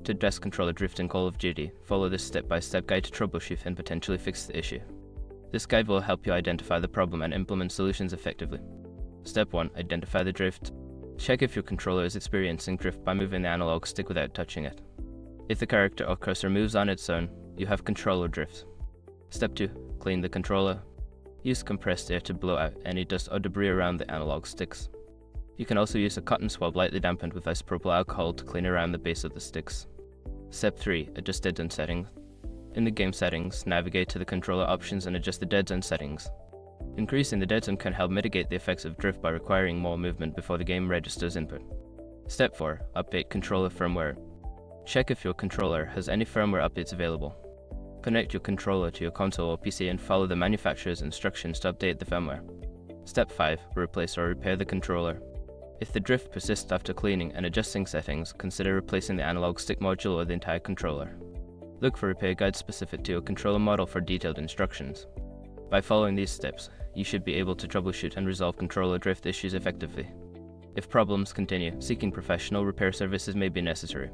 To address controller drift in Call of Duty, follow this step-by-step guide to troubleshoot and potentially fix the issue. This guide will help you identify the problem and implement solutions effectively. Step 1. Identify the drift. Check if your controller is experiencing drift by moving the analog stick without touching it. If the character or cursor moves on its own, you have controller drift. Step 2. Clean the controller. Use compressed air to blow out any dust or debris around the analog sticks. You can also use a cotton swab lightly dampened with isopropyl alcohol to clean around the base of the sticks. Step 3. Adjust dead zone settings. In the game settings, navigate to the controller options and adjust the dead zone settings. Increasing the dead zone can help mitigate the effects of drift by requiring more movement before the game registers input. Step 4. Update controller firmware. Check if your controller has any firmware updates available. Connect your controller to your console or PC and follow the manufacturer's instructions to update the firmware. Step 5. Replace or repair the controller. If the drift persists after cleaning and adjusting settings, consider replacing the analog stick module or the entire controller. Look for repair guides specific to your controller model for detailed instructions. By following these steps, you should be able to troubleshoot and resolve controller drift issues effectively. If problems continue, seeking professional repair services may be necessary.